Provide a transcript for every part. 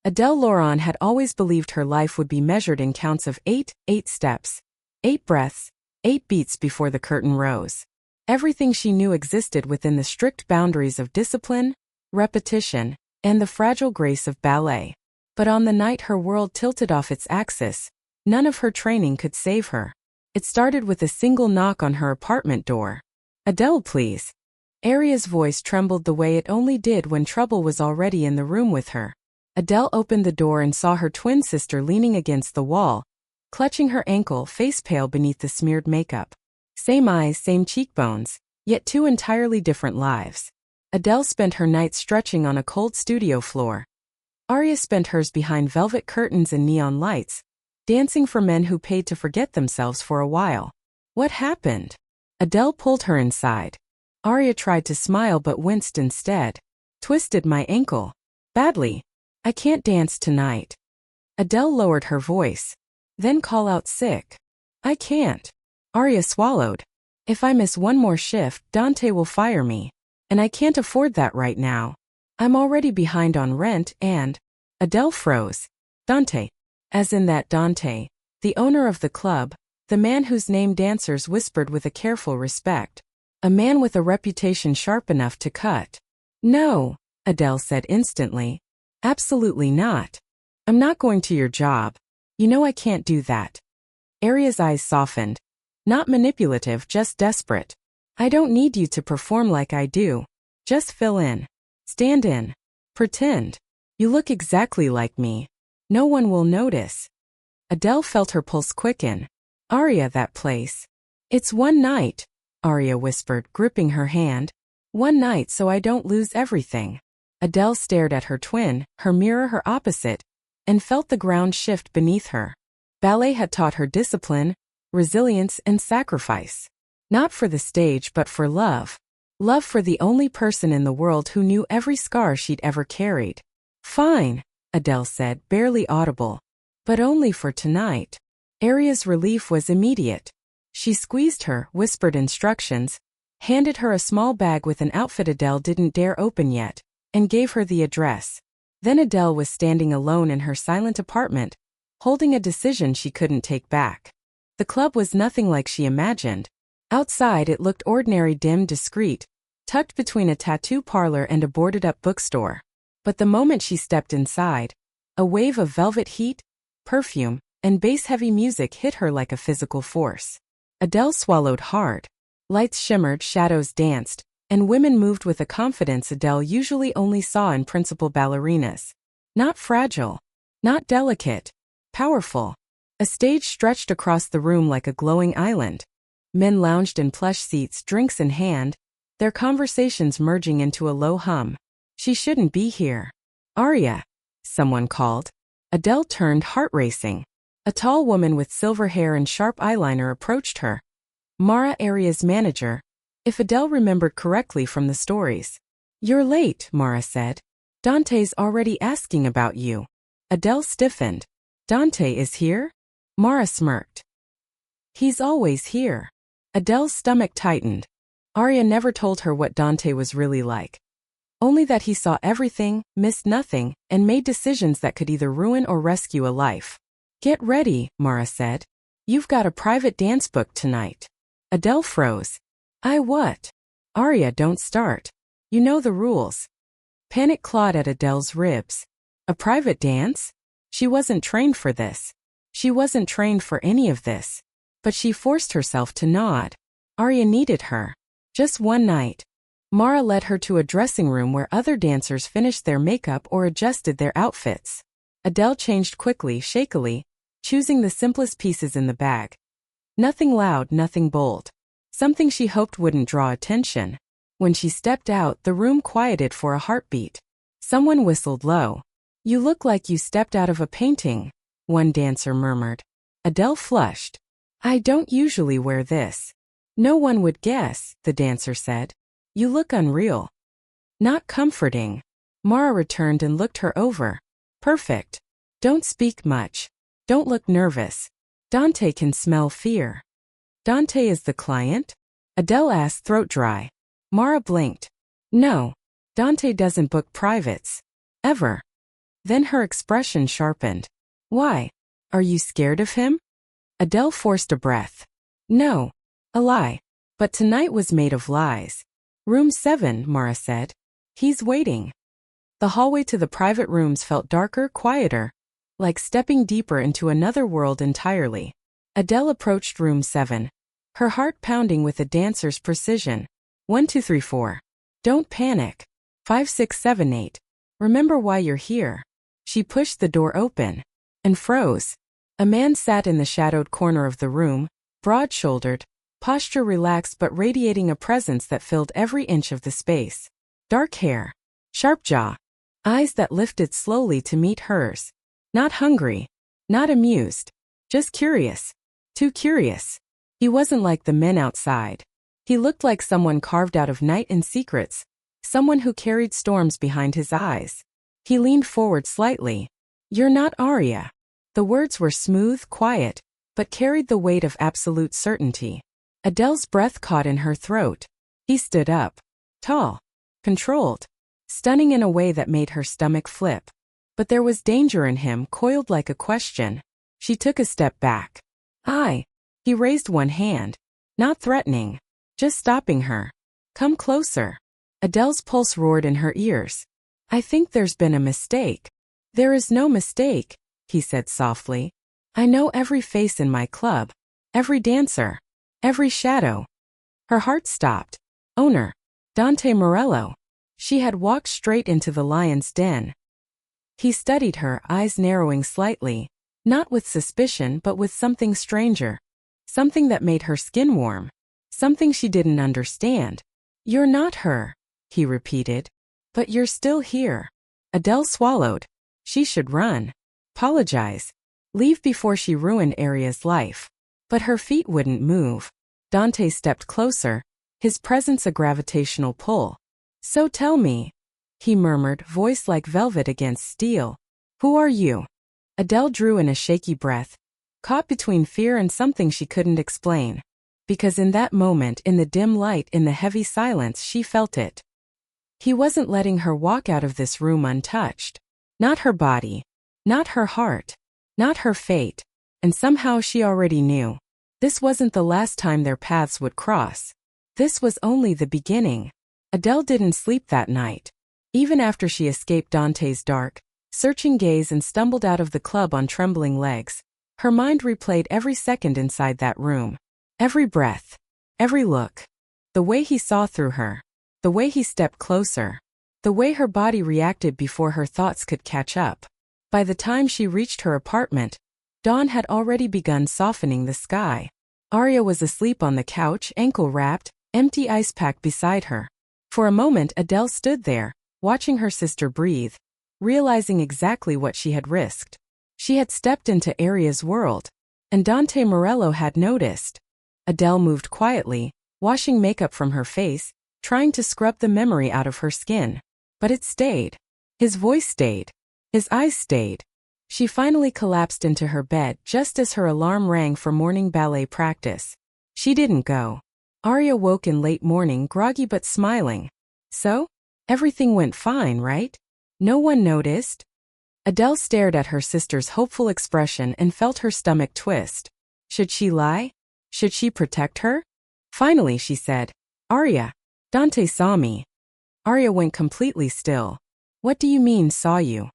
Adele Lauren had always believed her life would be measured in counts of 8 steps, 8 breaths, 8 beats before the curtain rose. Everything she knew existed within the strict boundaries of discipline, repetition, and the fragile grace of ballet. But on the night her world tilted off its axis, none of her training could save her. It started with a single knock on her apartment door. "Adele, please." Aria's voice trembled the way it only did when trouble was already in the room with her. Adele opened the door and saw her twin sister leaning against the wall, clutching her ankle, face pale beneath the smeared makeup. Same eyes, same cheekbones, yet two entirely different lives. Adele spent her nights stretching on a cold studio floor. Aria spent hers behind velvet curtains and neon lights, dancing for men who paid to forget themselves for a while. What happened? Adele pulled her inside. Aria tried to smile but winced instead. "Twisted my ankle. Badly. I can't dance tonight." Adele lowered her voice. "Then call out sick." "I can't." Aria swallowed. "If I miss one more shift, Dante will fire me. And I can't afford that right now. I'm already behind on rent and—" Adele froze. "Dante." As in that Dante, the owner of the club, the man whose name dancers whispered with a careful respect. A man with a reputation sharp enough to cut. "No," Adele said instantly. "Absolutely not. I'm not going to your job. You know I can't do that." Aria's eyes softened. "Not manipulative, just desperate. I don't need you to perform like I do. Just fill in. Stand in. Pretend. You look exactly like me. No one will notice." Adele felt her pulse quicken. "Aria, that place. It's one night," Aria whispered, gripping her hand. "One night so I don't lose everything." Adele stared at her twin, her mirror her opposite, and felt the ground shift beneath her. Ballet had taught her discipline, resilience, and sacrifice. Not for the stage but for love. Love for the only person in the world who knew every scar she'd ever carried. "Fine," Adele said, barely audible. "But only for tonight." Aria's relief was immediate. She squeezed her, whispered instructions, handed her a small bag with an outfit Adele didn't dare open yet, and gave her the address. Then Adele was standing alone in her silent apartment, holding a decision she couldn't take back. The club was nothing like she imagined. Outside it looked ordinary, dim, discreet, tucked between a tattoo parlor and a boarded-up bookstore. But the moment she stepped inside, a wave of velvet heat, perfume, and bass-heavy music hit her like a physical force. Adele swallowed hard. Lights shimmered, shadows danced, and women moved with a confidence Adele usually only saw in principal ballerinas. Not fragile, not delicate, powerful. A stage stretched across the room like a glowing island. Men lounged in plush seats, drinks in hand, their conversations merging into a low hum. "She shouldn't be here." "Aria," someone called. Adele turned, heart racing. A tall woman with silver hair and sharp eyeliner approached her. Mara, Aria's manager, if Adele remembered correctly from the stories. "You're late," Mara said. "Dante's already asking about you." Adele stiffened. "Dante is here?" Mara smirked. "He's always here." Adele's stomach tightened. Aria never told her what Dante was really like. Only that he saw everything, missed nothing, and made decisions that could either ruin or rescue a life. "Get ready," Mara said. "You've got a private dance book tonight." Adele froze. "I what?" "Aria, don't start. You know the rules." Panic clawed at Adele's ribs. A private dance? She wasn't trained for this. She wasn't trained for any of this. But she forced herself to nod. Aria needed her. Just one night. Mara led her to a dressing room where other dancers finished their makeup or adjusted their outfits. Adele changed quickly, shakily, choosing the simplest pieces in the bag. Nothing loud, nothing bold. Something she hoped wouldn't draw attention. When she stepped out, the room quieted for a heartbeat. Someone whistled low. "You look like you stepped out of a painting," one dancer murmured. Adele flushed. "I don't usually wear this." "No one would guess," the dancer said. "You look unreal." "Not comforting." Mara returned and looked her over. "Perfect. Don't speak much. Don't look nervous. Dante can smell fear." "Dante is the client?" Adele asked, throat dry. Mara blinked. "No. Dante doesn't book privates. Ever." Then her expression sharpened. Why? Are you scared of him? Adele forced a breath. No. A lie. But tonight was made of lies. Room 7, Mara said. He's waiting. The hallway to the private rooms felt darker, quieter, like stepping deeper into another world entirely. Adele approached room 7, her heart pounding with a dancer's precision. 1, 2, 3, 4. Don't panic. 5, 6, 7, 8. Remember why you're here. She pushed the door open and froze. A man sat in the shadowed corner of the room, broad-shouldered, posture relaxed but radiating a presence that filled every inch of the space. Dark hair, sharp jaw, eyes that lifted slowly to meet hers. Not hungry, not amused, just curious. Too curious. He wasn't like the men outside. He looked like someone carved out of night and secrets, someone who carried storms behind his eyes. He leaned forward slightly. You're not Arya. The words were smooth, quiet, but carried the weight of absolute certainty. Adele's breath caught in her throat. He stood up. Tall. Controlled. Stunning in a way that made her stomach flip. But there was danger in him, coiled like a question. She took a step back. He raised one hand. Not threatening. Just stopping her. Come closer. Adele's pulse roared in her ears. I think there's been a mistake. There is no mistake, he said softly. I know every face in my club. Every dancer. Every shadow. Her heart stopped. Owner. Dante Morello. She had walked straight into the lion's den. He studied her, eyes narrowing slightly, not with suspicion but with something stranger. Something that made her skin warm. Something she didn't understand. You're not her, he repeated. But you're still here. Adele swallowed. She should run. Apologize. Leave before she ruined Arya's life. But her feet wouldn't move. Dante stepped closer, his presence a gravitational pull. So tell me, he murmured, voice like velvet against steel. Who are you? Adele drew in a shaky breath, caught between fear and something she couldn't explain. Because in that moment, in the dim light, in the heavy silence, she felt it. He wasn't letting her walk out of this room untouched. Not her body. Not her heart. Not her fate. And somehow she already knew. This wasn't the last time their paths would cross. This was only the beginning. Adele didn't sleep that night. Even after she escaped Dante's dark, searching gaze and stumbled out of the club on trembling legs, her mind replayed every second inside that room. Every breath. Every look. The way he saw through her. The way he stepped closer. The way her body reacted before her thoughts could catch up. By the time she reached her apartment, dawn had already begun softening the sky. Arya was asleep on the couch, ankle-wrapped, empty ice pack beside her. For a moment Adele stood there, watching her sister breathe, realizing exactly what she had risked. She had stepped into Arya's world, and Dante Morello had noticed. Adele moved quietly, washing makeup from her face, trying to scrub the memory out of her skin. But it stayed. His voice stayed. His eyes stayed. She finally collapsed into her bed just as her alarm rang for morning ballet practice. She didn't go. Arya woke in late morning, groggy but smiling. So? Everything went fine, right? No one noticed? Adele stared at her sister's hopeful expression and felt her stomach twist. Should she lie? Should she protect her? Finally she said, Arya, Dante saw me. Arya went completely still. What do you mean, saw you?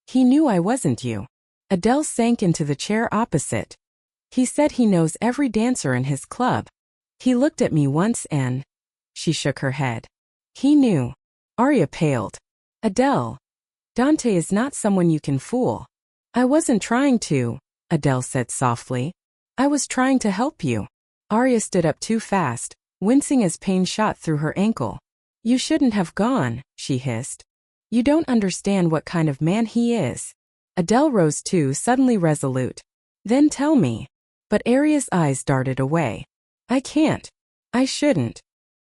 He knew I wasn't you. Adele sank into the chair opposite. He said he knows every dancer in his club. He looked at me once and... She shook her head. He knew. Arya paled. Adele. Dante is not someone you can fool. I wasn't trying to, Adele said softly. I was trying to help you. Arya stood up too fast, wincing as pain shot through her ankle. You shouldn't have gone, she hissed. You don't understand what kind of man he is. Adele rose too, suddenly resolute. Then tell me. But Arya's eyes darted away. I can't. I shouldn't.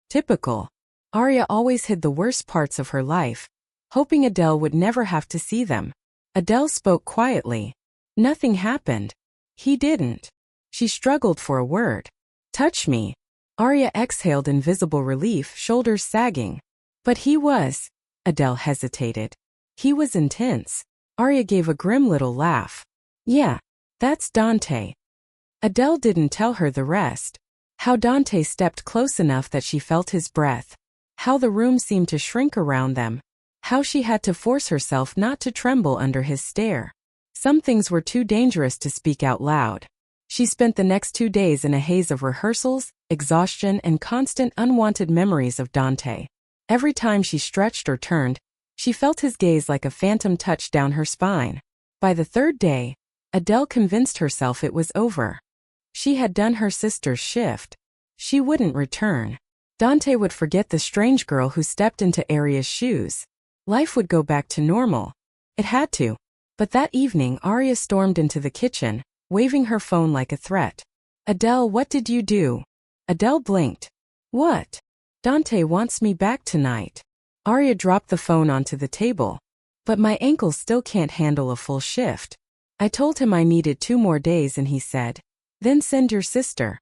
Typical. Arya always hid the worst parts of her life, hoping Adele would never have to see them. Adele spoke quietly. Nothing happened. He didn't. She struggled for a word. Touch me. Arya exhaled in visible relief, shoulders sagging. But he was. Adele hesitated. He was intense. Arya gave a grim little laugh. Yeah, that's Dante. Adele didn't tell her the rest. How Dante stepped close enough that she felt his breath. How the room seemed to shrink around them. How she had to force herself not to tremble under his stare. Some things were too dangerous to speak out loud. She spent the next 2 days in a haze of rehearsals, exhaustion, and constant unwanted memories of Dante. Every time she stretched or turned, she felt his gaze like a phantom touch down her spine. By the 3rd day, Adele convinced herself it was over. She had done her sister's shift. She wouldn't return. Dante would forget the strange girl who stepped into Arya's shoes. Life would go back to normal. It had to. But that evening Arya stormed into the kitchen, waving her phone like a threat. Adele, what did you do? Adele blinked. What? Dante wants me back tonight. Arya dropped the phone onto the table. But my ankle still can't handle a full shift. I told him I needed 2 more days and he said, then send your sister.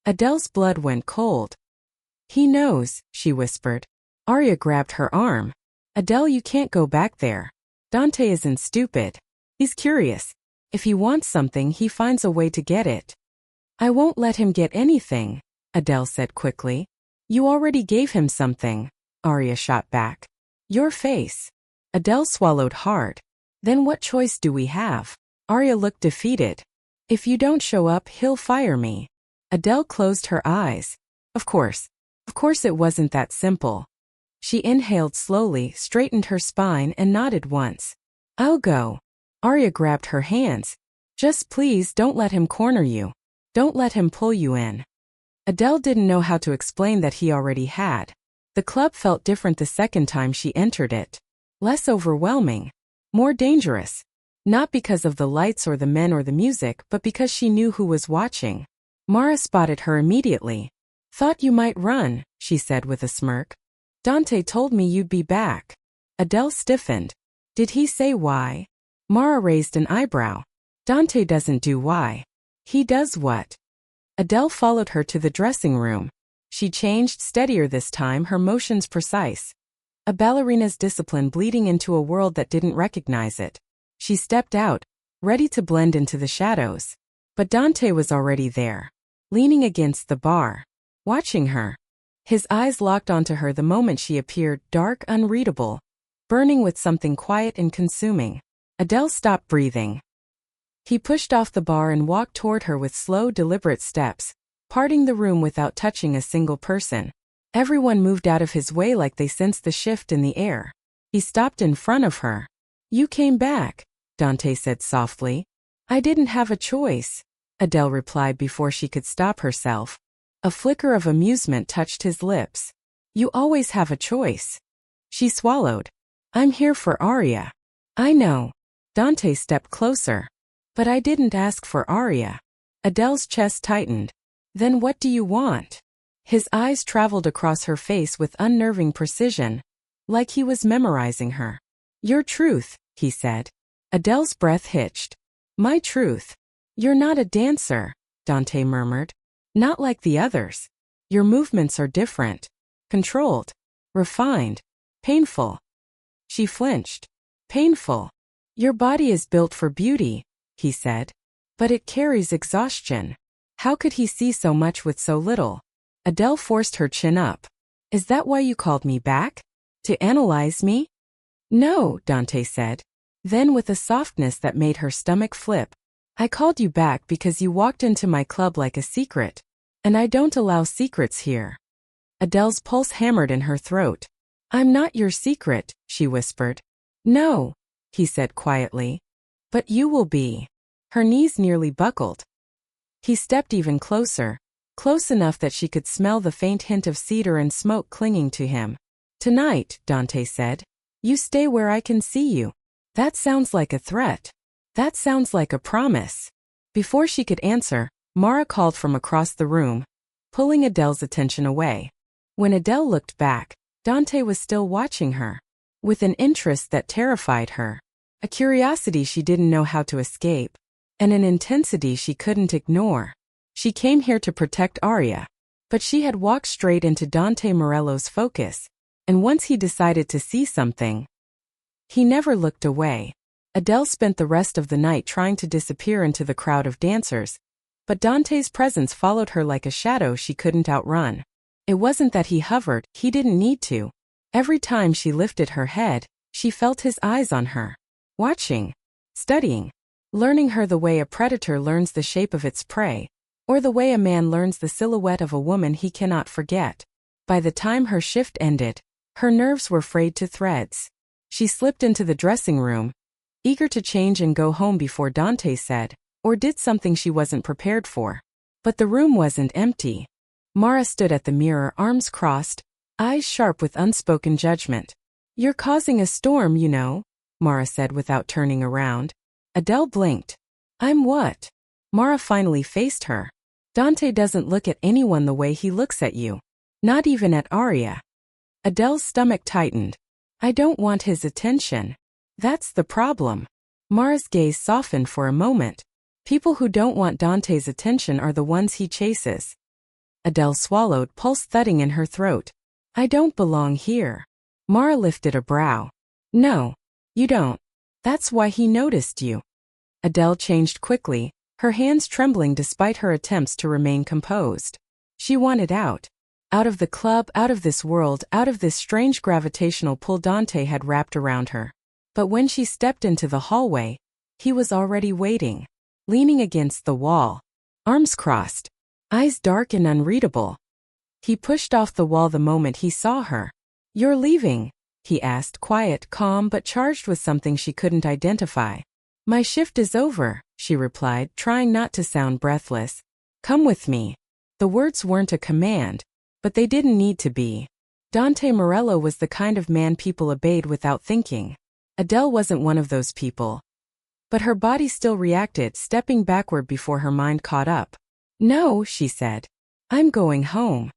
Adele's blood went cold. He knows, she whispered. Arya grabbed her arm. Adele, you can't go back there. Dante isn't stupid. He's curious. If he wants something, he finds a way to get it. I won't let him get anything, Adele said quickly. You already gave him something, Arya shot back. Your face. Adele swallowed hard. Then what choice do we have? Arya looked defeated. If you don't show up, he'll fire me. Adele closed her eyes. Of course it wasn't that simple. She inhaled slowly, straightened her spine, and nodded once. I'll go. Arya grabbed her hands. Just please don't let him corner you. Don't let him pull you in. Adele didn't know how to explain that he already had. The club felt different the second time she entered it. Less overwhelming. More dangerous. Not because of the lights or the men or the music, but because she knew who was watching. Mara spotted her immediately. Thought you might run, she said with a smirk. Dante told me you'd be back. Adele stiffened. Did he say why? Mara raised an eyebrow. Dante doesn't do why. He does what? Adele followed her to the dressing room. She changed, steadier this time, her motions precise. A ballerina's discipline bleeding into a world that didn't recognize it. She stepped out, ready to blend into the shadows. But Dante was already there, leaning against the bar, watching her. His eyes locked onto her the moment she appeared, dark, unreadable, burning with something quiet and consuming. Adele stopped breathing. He pushed off the bar and walked toward her with slow, deliberate steps, parting the room without touching a single person. Everyone moved out of his way like they sensed the shift in the air. He stopped in front of her. You came back, Dante said softly. I didn't have a choice, Adele replied before she could stop herself. A flicker of amusement touched his lips. You always have a choice. She swallowed. I'm here for Arya. I know. Dante stepped closer. But I didn't ask for Arya. Adele's chest tightened. Then what do you want? His eyes traveled across her face with unnerving precision, like he was memorizing her. Your truth, he said. Adele's breath hitched. My truth. You're not a dancer, Dante murmured. Not like the others. Your movements are different. Controlled. Refined. Painful. She flinched. Painful. Your body is built for beauty, he said. But it carries exhaustion. How could he see so much with so little? Adele forced her chin up. Is that why you called me back? To analyze me? No, Dante said. Then with a softness that made her stomach flip. I called you back because you walked into my club like a secret. And I don't allow secrets here. Adele's pulse hammered in her throat. I'm not your secret, she whispered. No, he said quietly. But you will be. Her knees nearly buckled. He stepped even closer, close enough that she could smell the faint hint of cedar and smoke clinging to him. Tonight, Dante said. You stay where I can see you. That sounds like a threat. That sounds like a promise. Before she could answer, Mara called from across the room, pulling Adele's attention away. When Adele looked back, Dante was still watching her, with an interest that terrified her, a curiosity she didn't know how to escape, and an intensity she couldn't ignore. She came here to protect Arya, but she had walked straight into Dante Morello's focus, and once he decided to see something, he never looked away. Adele spent the rest of the night trying to disappear into the crowd of dancers, but Dante's presence followed her like a shadow she couldn't outrun. It wasn't that he hovered, he didn't need to. Every time she lifted her head, she felt his eyes on her. Watching, studying, learning her the way a predator learns the shape of its prey, or the way a man learns the silhouette of a woman he cannot forget. By the time her shift ended, her nerves were frayed to threads. She slipped into the dressing room, eager to change and go home before Dante said, or did something she wasn't prepared for. But the room wasn't empty. Mara stood at the mirror, arms crossed, eyes sharp with unspoken judgment. "You're causing a storm, you know," Mara said without turning around. Adele blinked. "I'm what?" Mara finally faced her. "Dante doesn't look at anyone the way he looks at you. Not even at Arya." Adele's stomach tightened. "I don't want his attention. That's the problem." Mara's gaze softened for a moment. "People who don't want Dante's attention are the ones he chases." Adele swallowed, pulse thudding in her throat. "I don't belong here." Mara lifted a brow. "No, you don't. That's why he noticed you." Adele changed quickly, her hands trembling despite her attempts to remain composed. She wanted out. Out of the club, out of this world, out of this strange gravitational pull Dante had wrapped around her. But when she stepped into the hallway, he was already waiting, leaning against the wall, arms crossed, eyes dark and unreadable. He pushed off the wall the moment he saw her. "You're leaving?" he asked, quiet, calm, but charged with something she couldn't identify. "My shift is over," she replied, trying not to sound breathless. "Come with me." The words weren't a command, but they didn't need to be. Dante Morello was the kind of man people obeyed without thinking. Adele wasn't one of those people. But her body still reacted, stepping backward before her mind caught up. "No," she said. "I'm going home."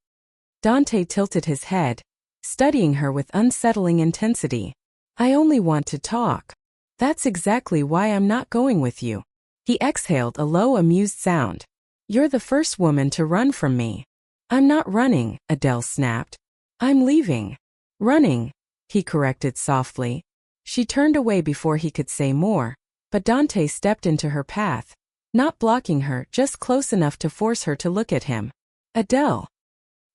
Dante tilted his head, studying her with unsettling intensity. "I only want to talk." "That's exactly why I'm not going with you." He exhaled a low, amused sound. "You're the first woman to run from me." "I'm not running," Adele snapped. "I'm leaving." "Running," he corrected softly. She turned away before he could say more, but Dante stepped into her path, not blocking her, just close enough to force her to look at him. "Adele."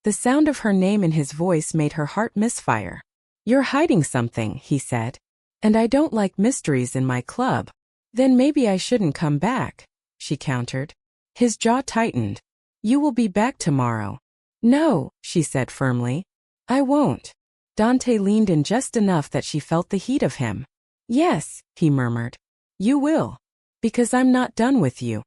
The sound of her name in his voice made her heart misfire. "You're hiding something," he said. "And I don't like mysteries in my club." "Then maybe I shouldn't come back," she countered. His jaw tightened. "You will be back tomorrow." "No," she said firmly. "I won't." Dante leaned in just enough that she felt the heat of him. "Yes," he murmured. "You will. Because I'm not done with you."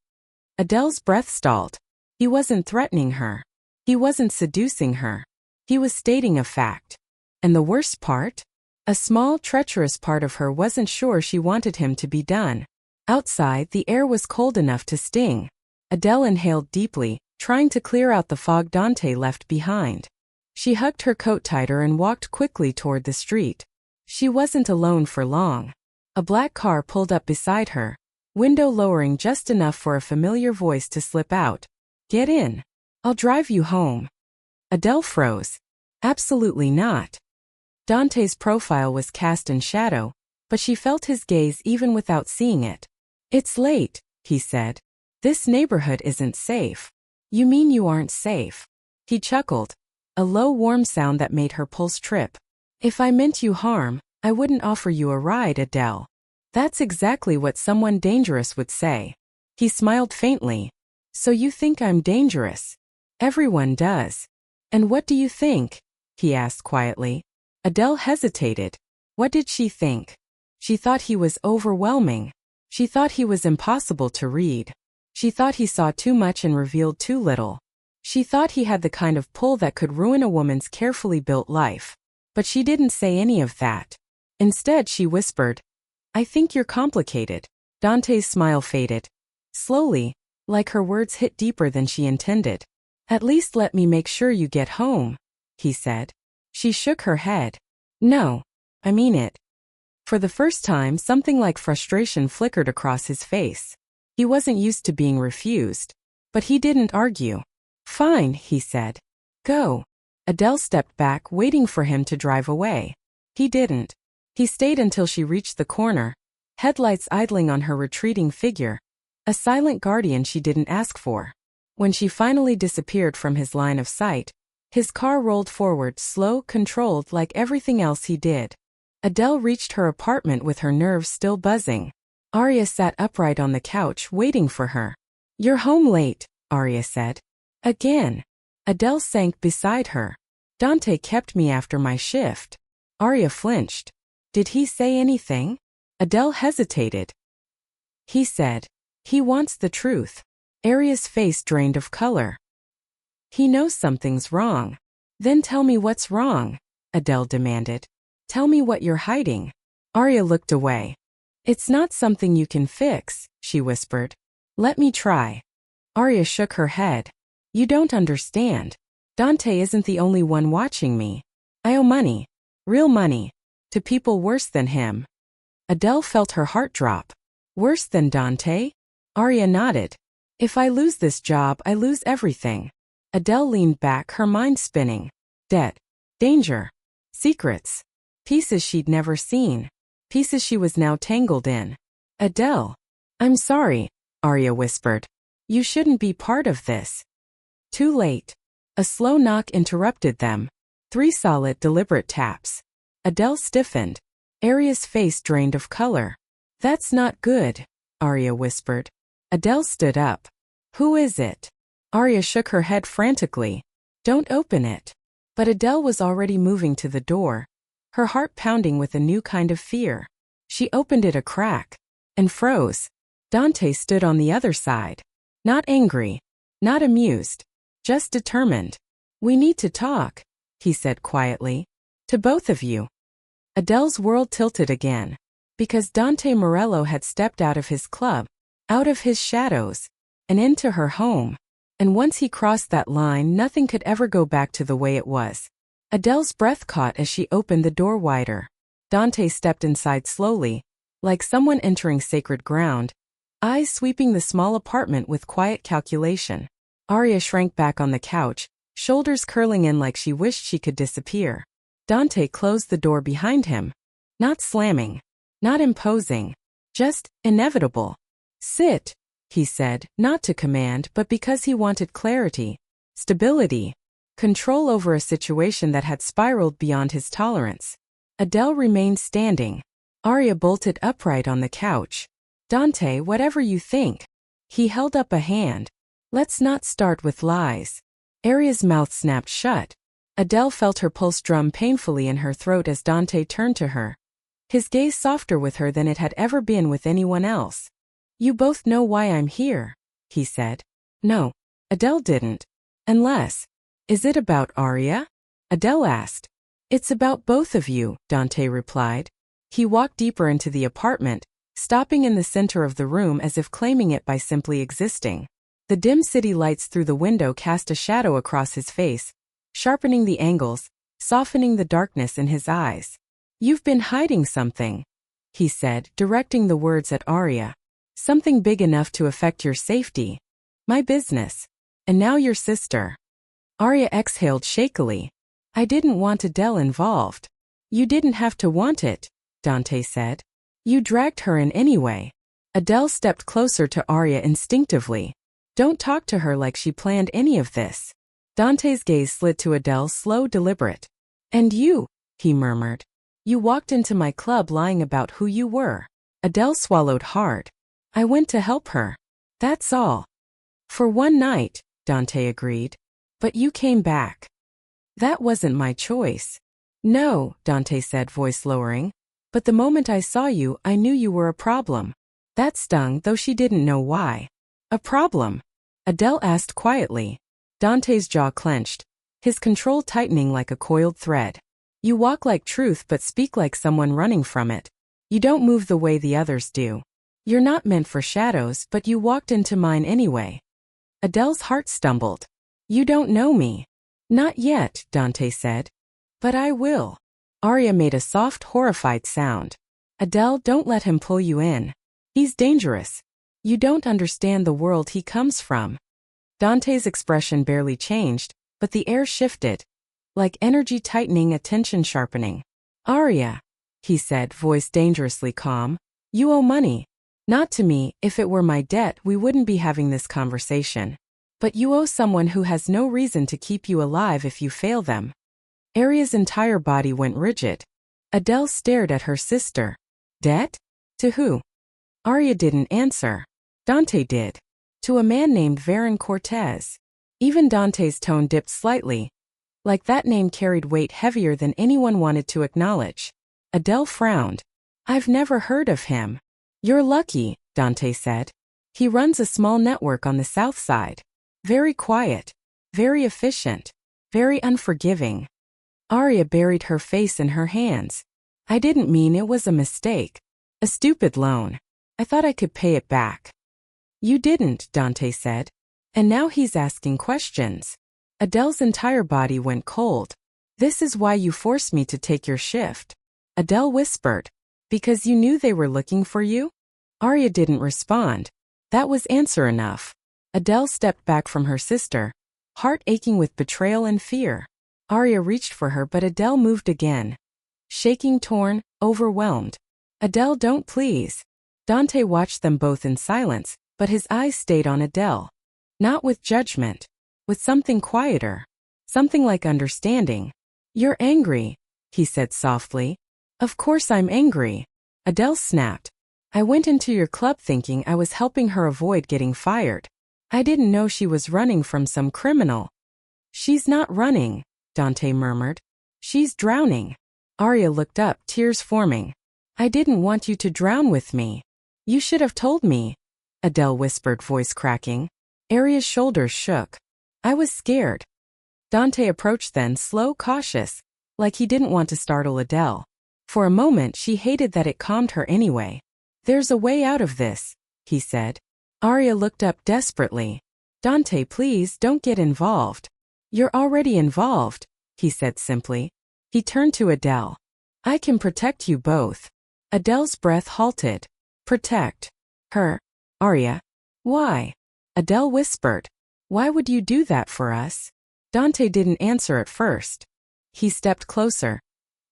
Adele's breath stalled. He wasn't threatening her. He wasn't seducing her. He was stating a fact. And the worst part? A small, treacherous part of her wasn't sure she wanted him to be done. Outside, the air was cold enough to sting. Adele inhaled deeply, trying to clear out the fog Dante left behind. She hugged her coat tighter and walked quickly toward the street. She wasn't alone for long. A black car pulled up beside her, window lowering just enough for a familiar voice to slip out. "Get in. I'll drive you home." Adele froze. Absolutely not. Dante's profile was cast in shadow, but she felt his gaze even without seeing it. "It's late," he said. "This neighborhood isn't safe." "You mean you aren't safe?" He chuckled, a low warm sound that made her pulse trip. "If I meant you harm, I wouldn't offer you a ride, Adele." "That's exactly what someone dangerous would say." He smiled faintly. "So you think I'm dangerous?" "Everyone does." "And what do you think?" he asked quietly. Adele hesitated. What did she think? She thought he was overwhelming. She thought he was impossible to read. She thought he saw too much and revealed too little. She thought he had the kind of pull that could ruin a woman's carefully built life. But she didn't say any of that. Instead, she whispered, "I think you're complicated." Dante's smile faded. Slowly, like her words hit deeper than she intended. "At least let me make sure you get home," he said. She shook her head. "No, I mean it." For the first time, something like frustration flickered across his face. He wasn't used to being refused. But he didn't argue. "Fine," he said. "Go." Adele stepped back, waiting for him to drive away. He didn't. He stayed until she reached the corner, headlights idling on her retreating figure, a silent guardian she didn't ask for. When she finally disappeared from his line of sight, his car rolled forward, slow, controlled like everything else he did. Adele reached her apartment with her nerves still buzzing. Arya sat upright on the couch, waiting for her. "You're home late," Arya said. "Again." Adele sank beside her. "Dante kept me after my shift." Arya flinched. "Did he say anything?" Adele hesitated. "He said he wants the truth." Arya's face drained of color. "He knows something's wrong." "Then tell me what's wrong," Adele demanded. "Tell me what you're hiding." Arya looked away. "It's not something you can fix," she whispered. "Let me try." Arya shook her head. "You don't understand. Dante isn't the only one watching me. I owe money. Real money. To people worse than him." Adele felt her heart drop. "Worse than Dante?" Arya nodded. "If I lose this job, I lose everything." Adele leaned back, her mind spinning. Debt. Danger. Secrets. Pieces she'd never seen. Pieces she was now tangled in. "Adele. I'm sorry," Arya whispered. "You shouldn't be part of this." Too late. A slow knock interrupted them. 3 solid, deliberate taps. Adele stiffened. Arya's face drained of color. "That's not good," Arya whispered. Adele stood up. "Who is it?" Arya shook her head frantically. "Don't open it." But Adele was already moving to the door, her heart pounding with a new kind of fear. She opened it a crack and froze. Dante stood on the other side. Not angry, not amused, just determined. "We need to talk," he said quietly. "To both of you." Adele's world tilted again. Because Dante Morello had stepped out of his club, out of his shadows, and into her home. And once he crossed that line, nothing could ever go back to the way it was. Adele's breath caught as she opened the door wider. Dante stepped inside slowly, like someone entering sacred ground, eyes sweeping the small apartment with quiet calculation. Arya shrank back on the couch, shoulders curling in like she wished she could disappear. Dante closed the door behind him. Not slamming, not imposing, just inevitable. "Sit," he said, not to command, but because he wanted clarity, stability, control over a situation that had spiraled beyond his tolerance. Adele remained standing. Arya bolted upright on the couch. "Dante, whatever you think." He held up a hand. "Let's not start with lies." Arya's mouth snapped shut. Adele felt her pulse drum painfully in her throat as Dante turned to her. His gaze softer with her than it had ever been with anyone else. "You both know why I'm here," he said. No, Adele didn't. "Unless. Is it about Arya?" Adele asked. "It's about both of you," Dante replied. He walked deeper into the apartment, stopping in the center of the room as if claiming it by simply existing. The dim city lights through the window cast a shadow across his face, sharpening the angles, softening the darkness in his eyes. "You've been hiding something," he said, directing the words at Arya. "Something big enough to affect your safety. My business. And now your sister." Arya exhaled shakily. "I didn't want Adele involved." "You didn't have to want it," Dante said. "You dragged her in anyway." Adele stepped closer to Arya instinctively. "Don't talk to her like she planned any of this." Dante's gaze slid to Adele, slow, deliberate. "And you," he murmured. "You walked into my club lying about who you were." Adele swallowed hard. "I went to help her. That's all." "For one night," Dante agreed. "But you came back." "That wasn't my choice." "No," Dante said, voice lowering. "But the moment I saw you, I knew you were a problem." That stung, though she didn't know why. "A problem?" Adele asked quietly. Dante's jaw clenched, his control tightening like a coiled thread. "You walk like truth but speak like someone running from it. You don't move the way the others do. You're not meant for shadows, but you walked into mine anyway." Adele's heart stumbled. "You don't know me." "Not yet," Dante said. "But I will." Arya made a soft, horrified sound. "Adele, don't let him pull you in. He's dangerous. You don't understand the world he comes from." Dante's expression barely changed, but the air shifted, like energy tightening, attention sharpening. "Arya," he said, voice dangerously calm, You owe money. Not to me. If it were my debt, we wouldn't be having this conversation. But you owe someone who has no reason to keep you alive if you fail them. Arya's entire body went rigid. Adele stared at her sister. Debt? To who? Arya didn't answer. Dante did. To a man named Varon Cortez. Even Dante's tone dipped slightly. Like that name carried weight heavier than anyone wanted to acknowledge. Adele frowned. I've never heard of him. You're lucky, Dante said. He runs a small network on the south side. Very quiet. Very efficient. Very unforgiving. Arya buried her face in her hands. I didn't mean it was a mistake. A stupid loan. I thought I could pay it back. You didn't, Dante said. And now he's asking questions. Adele's entire body went cold. This is why you forced me to take your shift. Adele whispered. Because you knew they were looking for you? Arya didn't respond. That was answer enough. Adele stepped back from her sister, heart aching with betrayal and fear. Arya reached for her, but Adele moved again. Shaking, torn, overwhelmed. Adele, don't please. Dante watched them both in silence, but his eyes stayed on Adele. Not with judgment. With something quieter. Something like understanding. You're angry, he said softly. Of course I'm angry. Adele snapped. I went into your club thinking I was helping her avoid getting fired. I didn't know she was running from some criminal. She's not running, Dante murmured. She's drowning. Arya looked up, tears forming. I didn't want you to drown with me. You should have told me, Adele whispered, voice cracking. Arya's shoulders shook. I was scared. Dante approached then, slow, cautious, like he didn't want to startle Adele. For a moment she hated that it calmed her anyway. There's a way out of this, he said. Arya looked up desperately. Dante, please don't get involved. You're already involved, he said simply. He turned to Adele. I can protect you both. Adele's breath halted. Protect her? Arya. Why? Adele whispered. Why would you do that for us? Dante didn't answer at first. He stepped closer.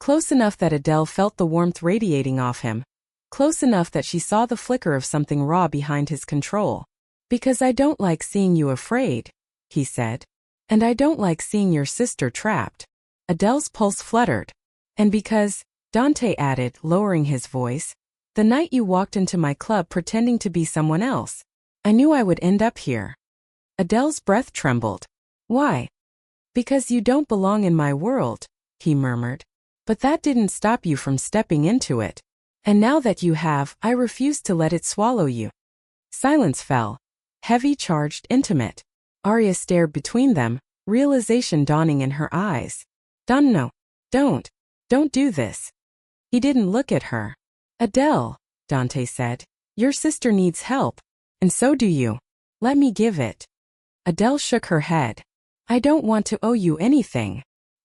Close enough that Adele felt the warmth radiating off him. Close enough that she saw the flicker of something raw behind his control. Because I don't like seeing you afraid, he said. And I don't like seeing your sister trapped. Adele's pulse fluttered. And because, Dante added, lowering his voice, the night you walked into my club pretending to be someone else, I knew I would end up here. Adele's breath trembled. Why? Because you don't belong in my world, he murmured. But that didn't stop you from stepping into it. And now that you have, I refuse to let it swallow you. Silence fell. Heavy, charged, intimate. Arya stared between them, realization dawning in her eyes. No. Don't do this. He didn't look at her. Adele, Dante said, your sister needs help. And so do you. Let me give it. Adele shook her head. I don't want to owe you anything.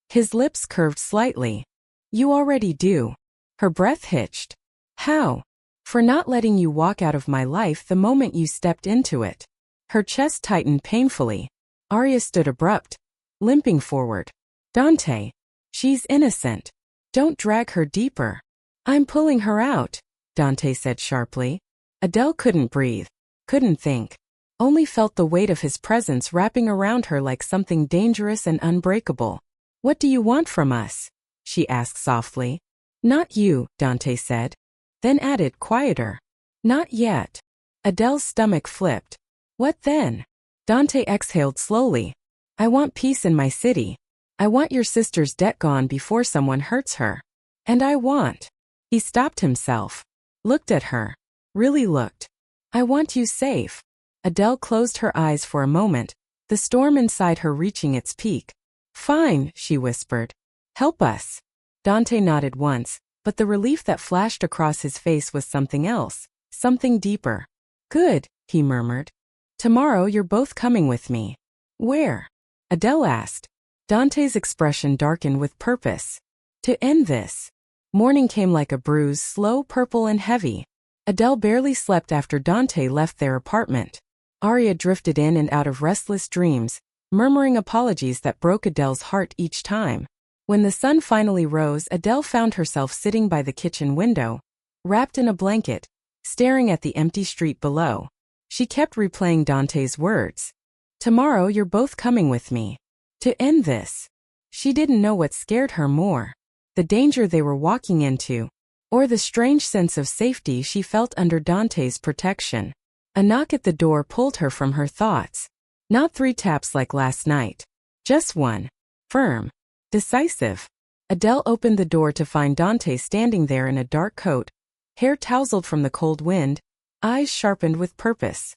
His lips curved slightly. You already do. Her breath hitched. How? For not letting you walk out of my life the moment you stepped into it. Her chest tightened painfully. Arya stood abrupt, limping forward. Dante. She's innocent. Don't drag her deeper. I'm pulling her out, Dante said sharply. Adele couldn't breathe, couldn't think. Only felt the weight of his presence wrapping around her like something dangerous and unbreakable. What do you want from us? She asked softly. Not you, Dante said. Then added, quieter. Not yet. Adele's stomach flipped. What then? Dante exhaled slowly. I want peace in my city. I want your sister's debt gone before someone hurts her. And I want. He stopped himself. Looked at her. Really looked. I want you safe. Adele closed her eyes for a moment, the storm inside her reaching its peak. Fine, she whispered. Help us. Dante nodded once, but the relief that flashed across his face was something else, something deeper. Good, he murmured. Tomorrow you're both coming with me. Where? Adele asked. Dante's expression darkened with purpose. To end this. Morning came like a bruise, slow, purple, and heavy. Adele barely slept after Dante left their apartment. Arya drifted in and out of restless dreams, murmuring apologies that broke Adele's heart each time. When the sun finally rose, Adele found herself sitting by the kitchen window, wrapped in a blanket, staring at the empty street below. She kept replaying Dante's words. Tomorrow you're both coming with me. To end this. She didn't know what scared her more. The danger they were walking into, or the strange sense of safety she felt under Dante's protection. A knock at the door pulled her from her thoughts. Not 3 taps like last night. Just one. Firm. Decisive. Adele opened the door to find Dante standing there in a dark coat, hair tousled from the cold wind, eyes sharpened with purpose.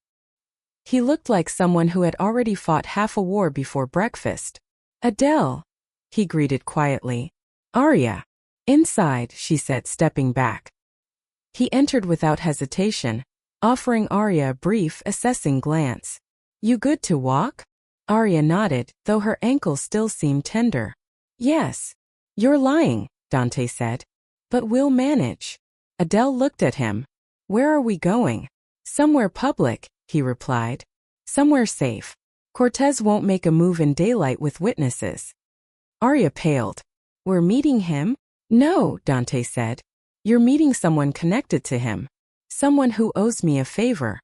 He looked like someone who had already fought half a war before breakfast. Adele, he greeted quietly. Arya. Inside, she said, stepping back. He entered without hesitation, offering Arya a brief, assessing glance. You good to walk? Arya nodded, though her ankle still seemed tender. Yes. You're lying, Dante said. But we'll manage. Adele looked at him. Where are we going? Somewhere public, he replied. Somewhere safe. Cortez won't make a move in daylight with witnesses. Arya paled. We're meeting him? No, Dante said. You're meeting someone connected to him. Someone who owes me a favor.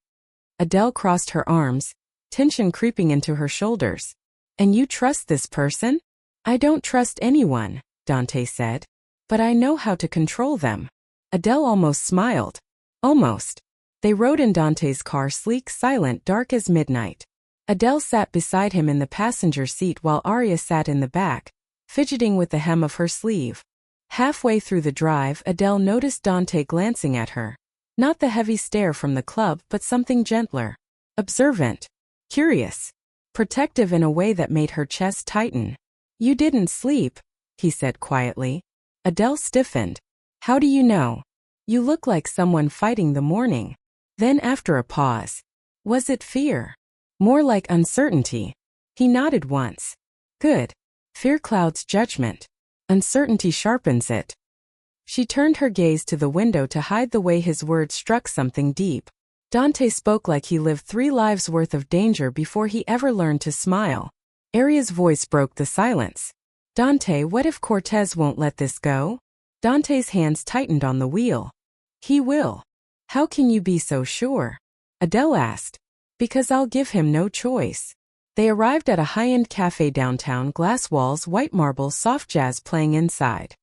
Adele crossed her arms, tension creeping into her shoulders. And you trust this person? I don't trust anyone, Dante said. But I know how to control them. Adele almost smiled. Almost. They rode in Dante's car, sleek, silent, dark as midnight. Adele sat beside him in the passenger seat while Arya sat in the back, fidgeting with the hem of her sleeve. Halfway through the drive, Adele noticed Dante glancing at her. Not the heavy stare from the club, but something gentler. Observant. Curious. Protective in a way that made her chest tighten. You didn't sleep, he said quietly. Adele stiffened. How do you know? You look like someone fighting the morning. Then after a pause. Was it fear? More like uncertainty. He nodded once. Good. Fear clouds judgment. Uncertainty sharpens it. She turned her gaze to the window to hide the way his words struck something deep. Dante spoke like he lived 3 lives worth of danger before he ever learned to smile. Arya's voice broke the silence. Dante, what if Cortez won't let this go? Dante's hands tightened on the wheel. He will. How can you be so sure? Adele asked. Because I'll give him no choice. They arrived at a high-end cafe downtown, glass walls, white marble, soft jazz playing inside.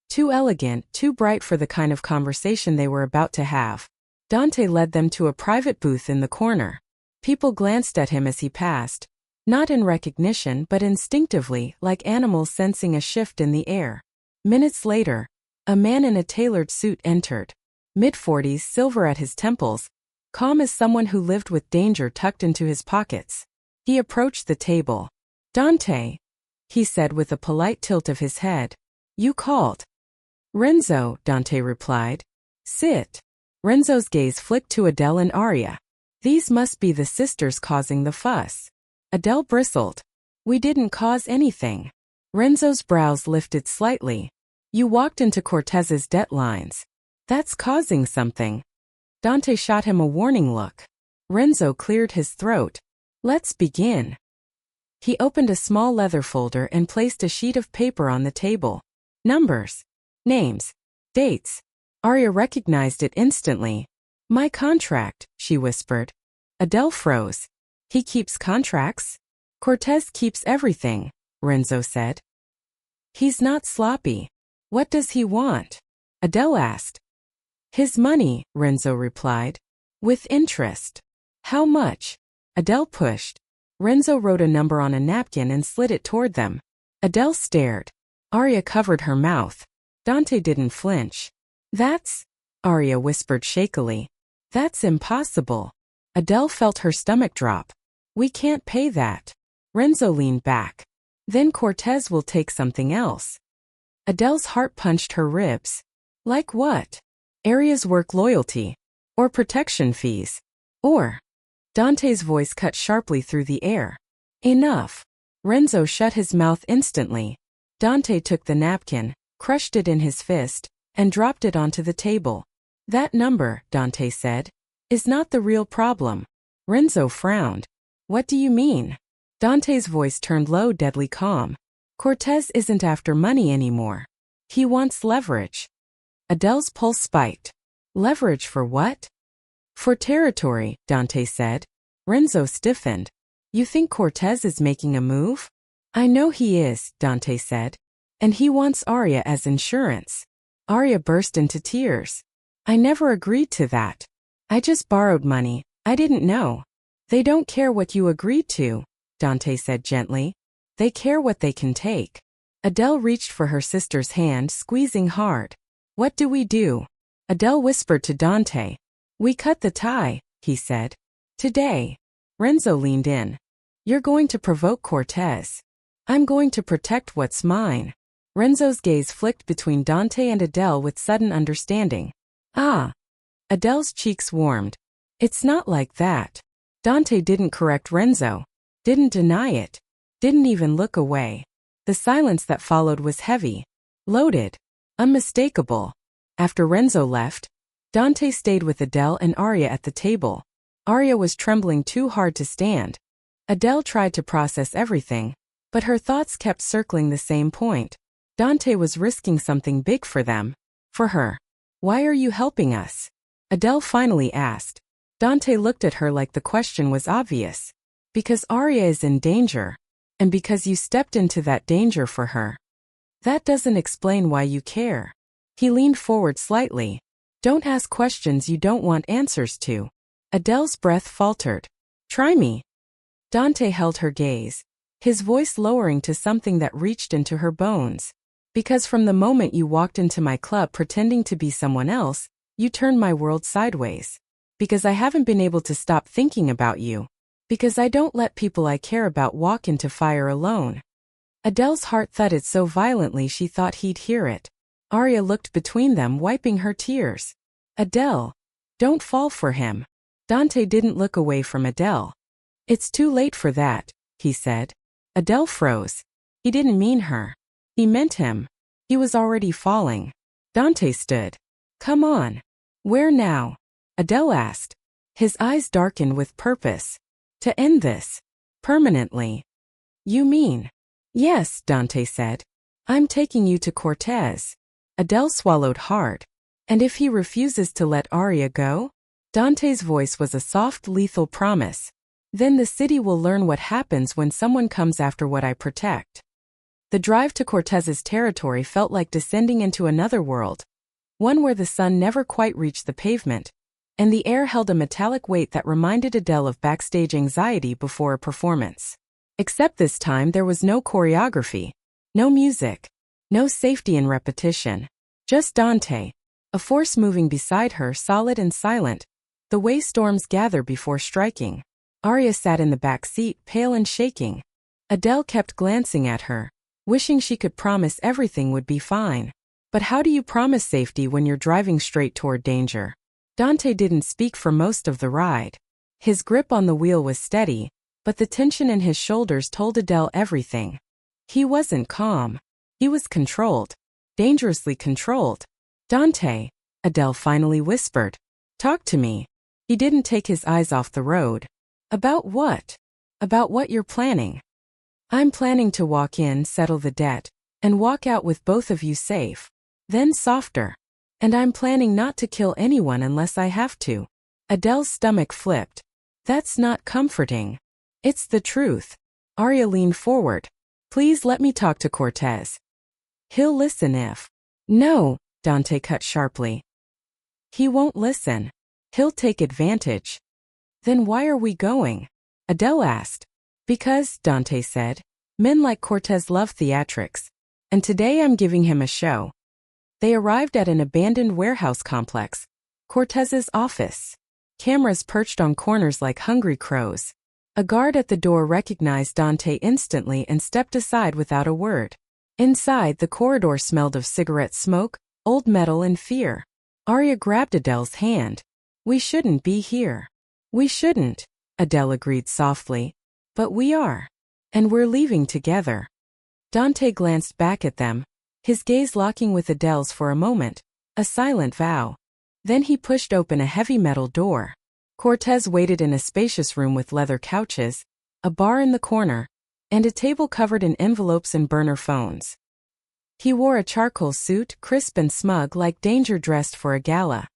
Too elegant, too bright for the kind of conversation they were about to have. Dante led them to a private booth in the corner. People glanced at him as he passed. Not in recognition but instinctively, like animals sensing a shift in the air. Minutes later, a man in a tailored suit entered. Mid-40s, silver at his temples, calm as someone who lived with danger tucked into his pockets. He approached the table. Dante, he said with a polite tilt of his head. You called. Renzo, Dante replied. Sit. Renzo's gaze flicked to Adele and Arya. These must be the sisters causing the fuss. Adele bristled. We didn't cause anything. Renzo's brows lifted slightly. You walked into Cortez's debt lines. That's causing something. Dante shot him a warning look. Renzo cleared his throat. Let's begin. He opened a small leather folder and placed a sheet of paper on the table. Numbers. Names. Dates. Arya recognized it instantly. My contract, she whispered. Adele froze. He keeps contracts? Cortez keeps everything, Renzo said. He's not sloppy. What does he want? Adele asked. His money, Renzo replied. With interest. How much? Adele pushed. Renzo wrote a number on a napkin and slid it toward them. Adele stared. Arya covered her mouth. Dante didn't flinch. That's, Arya whispered shakily. That's impossible. Adele felt her stomach drop. We can't pay that. Renzo leaned back. Then Cortez will take something else. Adele's heart punched her ribs. Like what? Arya's work loyalty. Or protection fees. Or. Dante's voice cut sharply through the air. Enough. Renzo shut his mouth instantly. Dante took the napkin, crushed it in his fist, and dropped it onto the table. That number, Dante said, is not the real problem. Renzo frowned. What do you mean? Dante's voice turned low, deadly calm. Cortez isn't after money anymore. He wants leverage. Adele's pulse spiked. Leverage for what? For territory, Dante said. Renzo stiffened. You think Cortez is making a move? I know he is, Dante said. And he wants Arya as insurance. Arya burst into tears. I never agreed to that. I just borrowed money. I didn't know. They don't care what you agreed to, Dante said gently. They care what they can take. Adele reached for her sister's hand, squeezing hard. What do we do? Adele whispered to Dante. We cut the tie, he said. Today. Renzo leaned in. You're going to provoke Cortez. I'm going to protect what's mine. Renzo's gaze flicked between Dante and Adele with sudden understanding. Ah. Adele's cheeks warmed. It's not like that. Dante didn't correct Renzo. Didn't deny it. Didn't even look away. The silence that followed was heavy. Loaded. Unmistakable. After Renzo left, Dante stayed with Adele and Arya at the table. Arya was trembling too hard to stand. Adele tried to process everything, but her thoughts kept circling the same point. Dante was risking something big for them. For her. Why are you helping us? Adele finally asked. Dante looked at her like the question was obvious. Because Arya is in danger. And because you stepped into that danger for her. That doesn't explain why you care. He leaned forward slightly. Don't ask questions you don't want answers to. Adele's breath faltered. Try me. Dante held her gaze, his voice lowering to something that reached into her bones. Because from the moment you walked into my club pretending to be someone else, you turned my world sideways. Because I haven't been able to stop thinking about you. Because I don't let people I care about walk into fire alone. Adele's heart thudded so violently she thought he'd hear it. Arya looked between them, wiping her tears. Adele. Don't fall for him. Dante didn't look away from Adele. It's too late for that, he said. Adele froze. He didn't mean her. He meant him. He was already falling. Dante stood. Come on. Where now? Adele asked. His eyes darkened with purpose. To end this. Permanently. You mean? Yes, Dante said. I'm taking you to Cortez. Adele swallowed hard. And if he refuses to let Arya go? Dante's voice was a soft, lethal promise. Then the city will learn what happens when someone comes after what I protect. The drive to Cortez's territory felt like descending into another world. One where the sun never quite reached the pavement. And the air held a metallic weight that reminded Adele of backstage anxiety before a performance. Except this time there was no choreography. No music. No safety in repetition. Just Dante. A force moving beside her, solid and silent. The way storms gather before striking. Arya sat in the back seat, pale and shaking. Adele kept glancing at her, wishing she could promise everything would be fine. But how do you promise safety when you're driving straight toward danger? Dante didn't speak for most of the ride. His grip on the wheel was steady, but the tension in his shoulders told Adele everything. He wasn't calm. He was controlled. Dangerously controlled. Dante, Adele finally whispered. Talk to me. He didn't take his eyes off the road. About what? About what you're planning. I'm planning to walk in, settle the debt, and walk out with both of you safe. Then softer. And I'm planning not to kill anyone unless I have to. Adele's stomach flipped. That's not comforting. It's the truth. Arya leaned forward. Please let me talk to Cortez. He'll listen if. No, Dante cut sharply. He won't listen. He'll take advantage. Then why are we going? Adele asked. Because, Dante said, men like Cortez love theatrics. And today I'm giving him a show. They arrived at an abandoned warehouse complex. Cortez's office. Cameras perched on corners like hungry crows. A guard at the door recognized Dante instantly and stepped aside without a word. Inside, the corridor smelled of cigarette smoke, old metal and fear. Arya grabbed Adele's hand. We shouldn't be here. We shouldn't, Adele agreed softly. But we are. And we're leaving together. Dante glanced back at them, his gaze locking with Adele's for a moment, a silent vow. Then he pushed open a heavy metal door. Cortez waited in a spacious room with leather couches, a bar in the corner, and a table covered in envelopes and burner phones. He wore a charcoal suit, crisp and smug like danger dressed for a gala.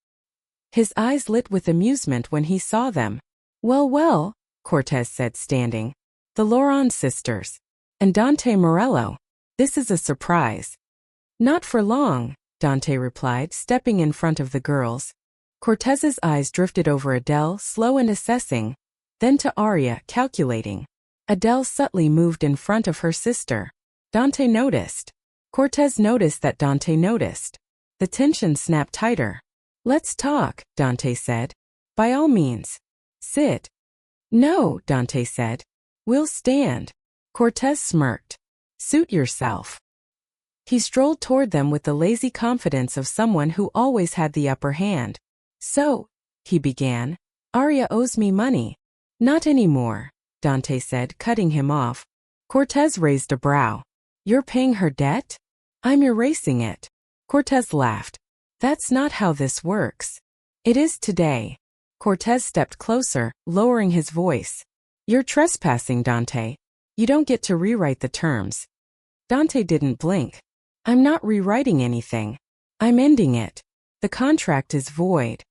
His eyes lit with amusement when he saw them. Well, well, Cortez said, standing. The Loran sisters. And Dante Morello. This is a surprise. Not for long, Dante replied, stepping in front of the girls. Cortez's eyes drifted over Adele, slow and assessing, then to Arya, calculating. Adele subtly moved in front of her sister. Dante noticed. Cortez noticed that Dante noticed. The tension snapped tighter. Let's talk, Dante said. By all means. Sit. No, Dante said. We'll stand. Cortez smirked. Suit yourself. He strolled toward them with the lazy confidence of someone who always had the upper hand. So, he began, Arya owes me money. Not anymore, Dante said, cutting him off. Cortez raised a brow. You're paying her debt? I'm erasing it. Cortez laughed. That's not how this works. It is today. Cortez stepped closer, lowering his voice. You're trespassing, Dante. You don't get to rewrite the terms. Dante didn't blink. I'm not rewriting anything. I'm ending it. The contract is void.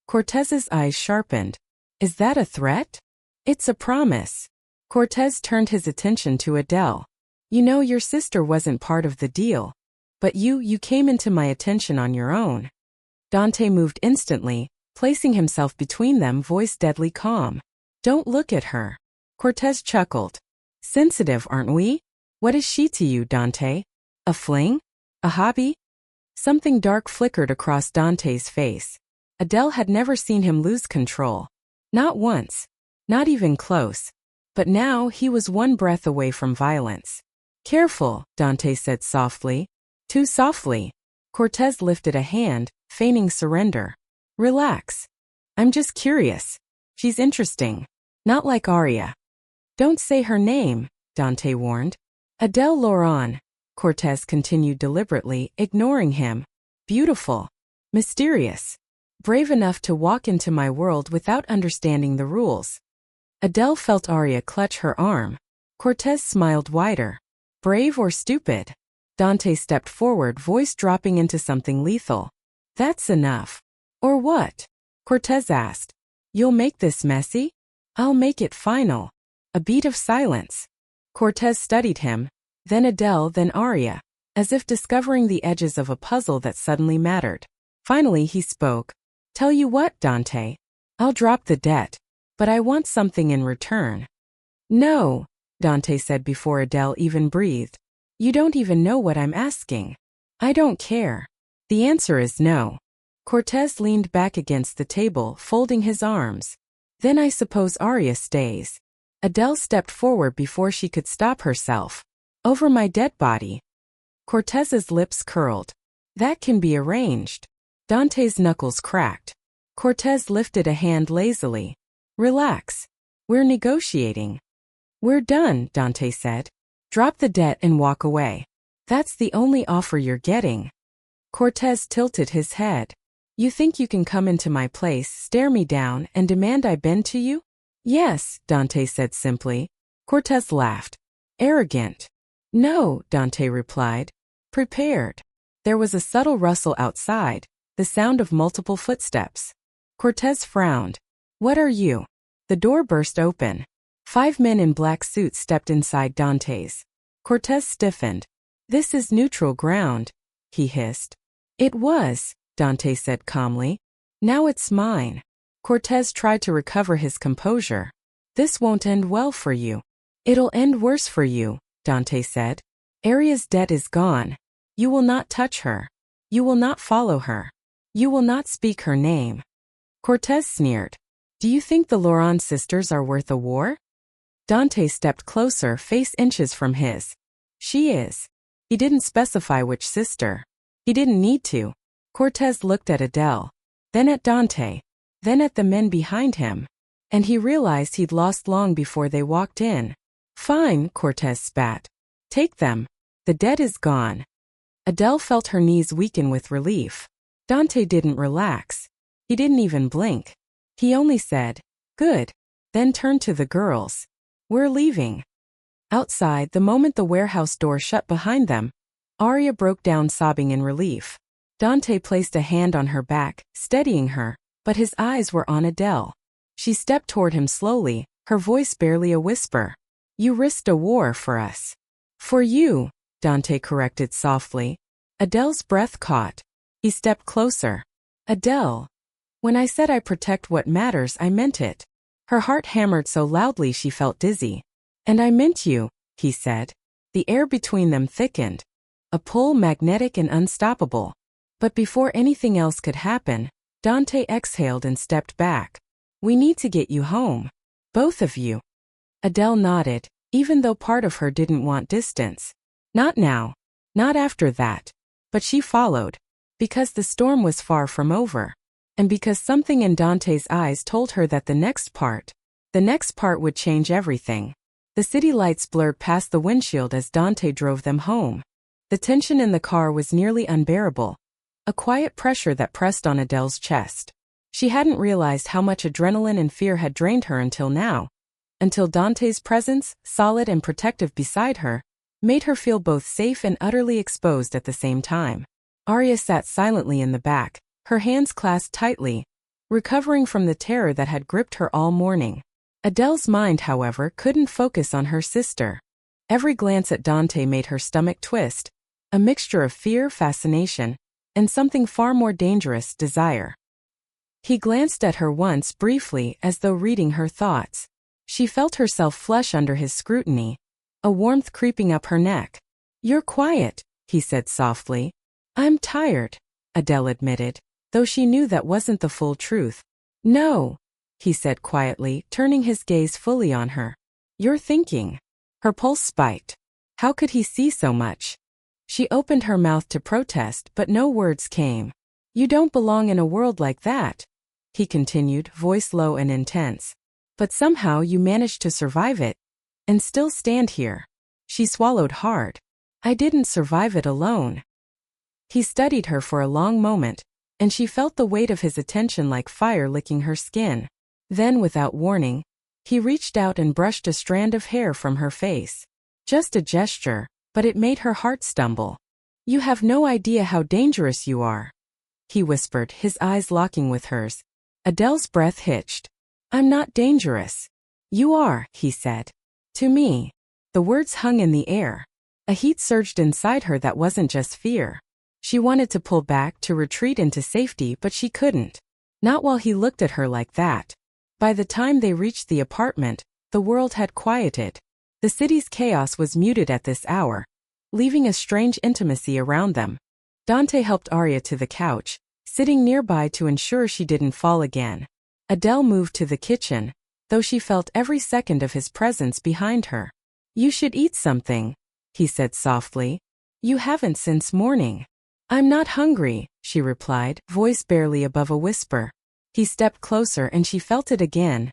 Cortez's eyes sharpened. Is that a threat? It's a promise. Cortez turned his attention to Adele. You know, your sister wasn't part of the deal. But you came into my attention on your own. Dante moved instantly, placing himself between them, voice deadly calm. Don't look at her. Cortez chuckled. Sensitive, aren't we? What is she to you, Dante? A fling? A hobby? Something dark flickered across Dante's face. Adele had never seen him lose control. Not once. Not even close. But now he was one breath away from violence. Careful, Dante said softly. Too softly. Cortez lifted a hand, feigning surrender. Relax. I'm just curious. She's interesting. Not like Arya. Don't say her name, Dante warned. Adele Loran. Cortez continued deliberately, ignoring him. Beautiful. Mysterious. Brave enough to walk into my world without understanding the rules. Adele felt Arya clutch her arm. Cortez smiled wider. Brave or stupid? Dante stepped forward, voice dropping into something lethal. That's enough. Or what? Cortez asked. You'll make this messy? I'll make it final. A beat of silence. Cortez studied him, then Adele, then Arya, as if discovering the edges of a puzzle that suddenly mattered. Finally he spoke. Tell you what, Dante. I'll drop the debt. But I want something in return. No, Dante said before Adele even breathed. You don't even know what I'm asking. I don't care. The answer is no. Cortez leaned back against the table, folding his arms. Then I suppose Arya stays. Adele stepped forward before she could stop herself. Over my dead body. Cortez's lips curled. That can be arranged. Dante's knuckles cracked. Cortez lifted a hand lazily. Relax. We're negotiating. We're done, Dante said. Drop the debt and walk away. That's the only offer you're getting. Cortez tilted his head. You think you can come into my place, stare me down, and demand I bend to you? Yes, Dante said simply. Cortez laughed. Arrogant. No, Dante replied. Prepared. There was a subtle rustle outside, the sound of multiple footsteps. Cortez frowned. What are you? The door burst open. 5 men in black suits stepped inside Dante's. Cortez stiffened. This is neutral ground, he hissed. It was, Dante said calmly. Now it's mine. Cortez tried to recover his composure. This won't end well for you. It'll end worse for you, Dante said. Arya's debt is gone. You will not touch her. You will not follow her. You will not speak her name. Cortez sneered. Do you think the Loran sisters are worth a war? Dante stepped closer, face inches from his. She is. He didn't specify which sister. He didn't need to. Cortez looked at Adele, then at Dante, then at the men behind him. And he realized he'd lost long before they walked in. Fine, Cortez spat. Take them. The debt is gone. Adele felt her knees weaken with relief. Dante didn't relax. He didn't even blink. He only said, good, then turned to the girls. We're leaving. Outside, the moment the warehouse door shut behind them, Arya broke down sobbing in relief. Dante placed a hand on her back, steadying her. But his eyes were on Adele. She stepped toward him slowly, her voice barely a whisper. You risked a war for us. For you, Dante corrected softly. Adele's breath caught. He stepped closer. Adele. When I said I protect what matters, I meant it. Her heart hammered so loudly she felt dizzy. And I meant you, he said. The air between them thickened. A pull magnetic and unstoppable. But before anything else could happen, Dante exhaled and stepped back. We need to get you home. Both of you. Adele nodded, even though part of her didn't want distance. Not now. Not after that. But she followed. Because the storm was far from over. And because something in Dante's eyes told her that the next part would change everything. The city lights blurred past the windshield as Dante drove them home. The tension in the car was nearly unbearable. A quiet pressure that pressed on Adele's chest. She hadn't realized how much adrenaline and fear had drained her until now. Until Dante's presence, solid and protective beside her, made her feel both safe and utterly exposed at the same time. Arya sat silently in the back, her hands clasped tightly, recovering from the terror that had gripped her all morning. Adele's mind, however, couldn't focus on her sister. Every glance at Dante made her stomach twist, a mixture of fear, fascination, and something far more dangerous, desire. He glanced at her once briefly as though reading her thoughts. She felt herself flush under his scrutiny, a warmth creeping up her neck. You're quiet, he said softly. I'm tired, Adele admitted, though she knew that wasn't the full truth. No, he said quietly, turning his gaze fully on her. You're thinking. Her pulse spiked. How could he see so much? She opened her mouth to protest, but no words came. You don't belong in a world like that, he continued, voice low and intense. But somehow you managed to survive it. And still stand here. She swallowed hard. I didn't survive it alone. He studied her for a long moment, and she felt the weight of his attention like fire licking her skin. Then, without warning, he reached out and brushed a strand of hair from her face. Just a gesture, but it made her heart stumble. You have no idea how dangerous you are, he whispered, his eyes locking with hers. Adele's breath hitched. I'm not dangerous. You are, he said. To me. The words hung in the air. A heat surged inside her that wasn't just fear. She wanted to pull back, to retreat into safety, but she couldn't. Not while he looked at her like that. By the time they reached the apartment, the world had quieted. The city's chaos was muted at this hour, leaving a strange intimacy around them. Dante helped Arya to the couch, sitting nearby to ensure she didn't fall again. Adele moved to the kitchen, though she felt every second of his presence behind her. You should eat something, he said softly. You haven't since morning. I'm not hungry, she replied, voice barely above a whisper. He stepped closer and she felt it again,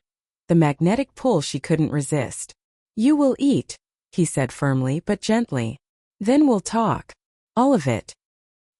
the magnetic pull she couldn't resist. You will eat, he said firmly but gently. Then we'll talk. All of it.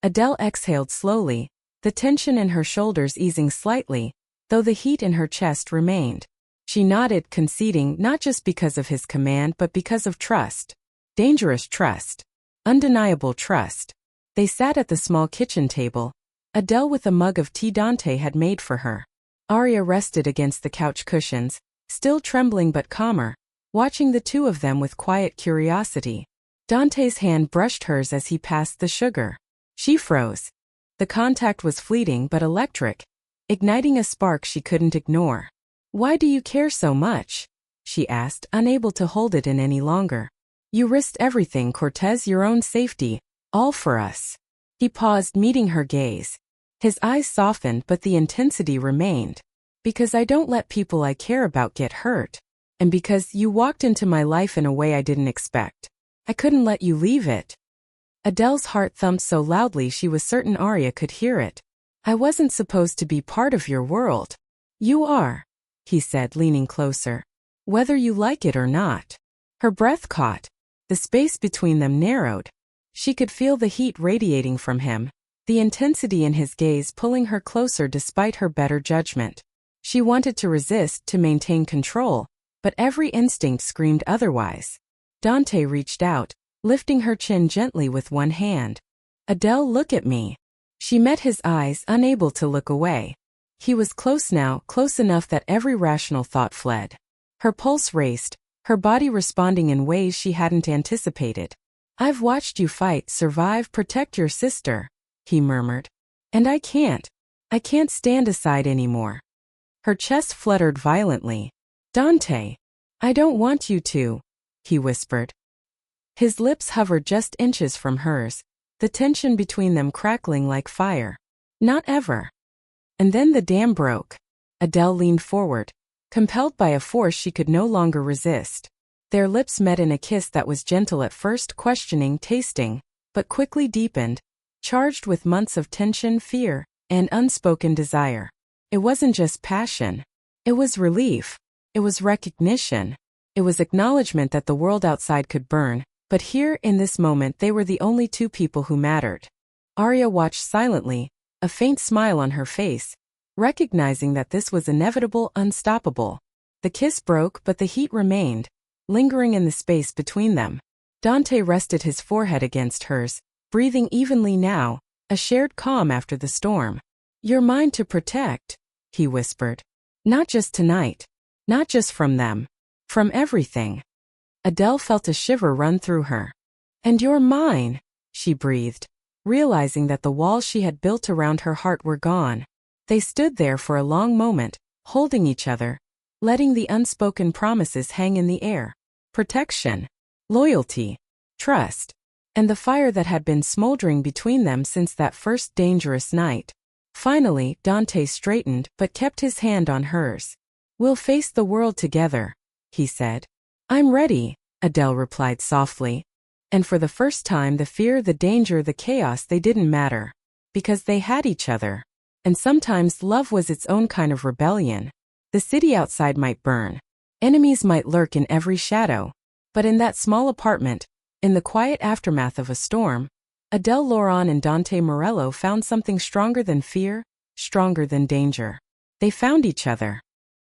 Adele exhaled slowly, the tension in her shoulders easing slightly, though the heat in her chest remained. She nodded, conceding, not just because of his command but because of trust. Dangerous trust. Undeniable trust. They sat at the small kitchen table, Adele with a mug of tea Dante had made for her. Arya rested against the couch cushions, still trembling but calmer, watching the two of them with quiet curiosity. Dante's hand brushed hers as he passed the sugar. She froze. The contact was fleeting but electric, igniting a spark she couldn't ignore. Why do you care so much? She asked, unable to hold it in any longer. You risked everything, Cortez, your own safety, all for us. He paused, meeting her gaze. His eyes softened but the intensity remained. Because I don't let people I care about get hurt. And because you walked into my life in a way I didn't expect. I couldn't let you leave it. Adele's heart thumped so loudly she was certain Arya could hear it. I wasn't supposed to be part of your world. You are, he said, leaning closer. Whether you like it or not. Her breath caught. The space between them narrowed. She could feel the heat radiating from him, the intensity in his gaze pulling her closer despite her better judgment. She wanted to resist, to maintain control, but every instinct screamed otherwise. Dante reached out, lifting her chin gently with one hand. Adele, look at me. She met his eyes, unable to look away. He was close now, close enough that every rational thought fled. Her pulse raced, her body responding in ways she hadn't anticipated. "I've watched you fight, survive, protect your sister," he murmured. "And I can't stand aside anymore." Her chest fluttered violently. "Dante, I don't want you to," he whispered. His lips hovered just inches from hers, the tension between them crackling like fire. "Not ever." And then the dam broke. Adele leaned forward, compelled by a force she could no longer resist. Their lips met in a kiss that was gentle at first, questioning, tasting, but quickly deepened, charged with months of tension, fear, and unspoken desire. It wasn't just passion. It was relief. It was recognition. It was acknowledgement that the world outside could burn, but here in this moment they were the only two people who mattered. Arya watched silently, a faint smile on her face, recognizing that this was inevitable, unstoppable. The kiss broke, but the heat remained, lingering in the space between them. Dante rested his forehead against hers, breathing evenly now, a shared calm after the storm. "You're mine to protect," he whispered. "Not just tonight. Not just from them. From everything." Adele felt a shiver run through her. "And you're mine," she breathed, realizing that the walls she had built around her heart were gone. They stood there for a long moment, holding each other, letting the unspoken promises hang in the air. Protection, loyalty, trust, and the fire that had been smoldering between them since that first dangerous night. Finally, Dante straightened but kept his hand on hers. "We'll face the world together," he said. "I'm ready," Adele replied softly. And for the first time, the fear, the danger, the chaos, they didn't matter. Because they had each other. And sometimes love was its own kind of rebellion. The city outside might burn. Enemies might lurk in every shadow. But in that small apartment, in the quiet aftermath of a storm, Adele Lauron and Dante Morello found something stronger than fear, stronger than danger. They found each other.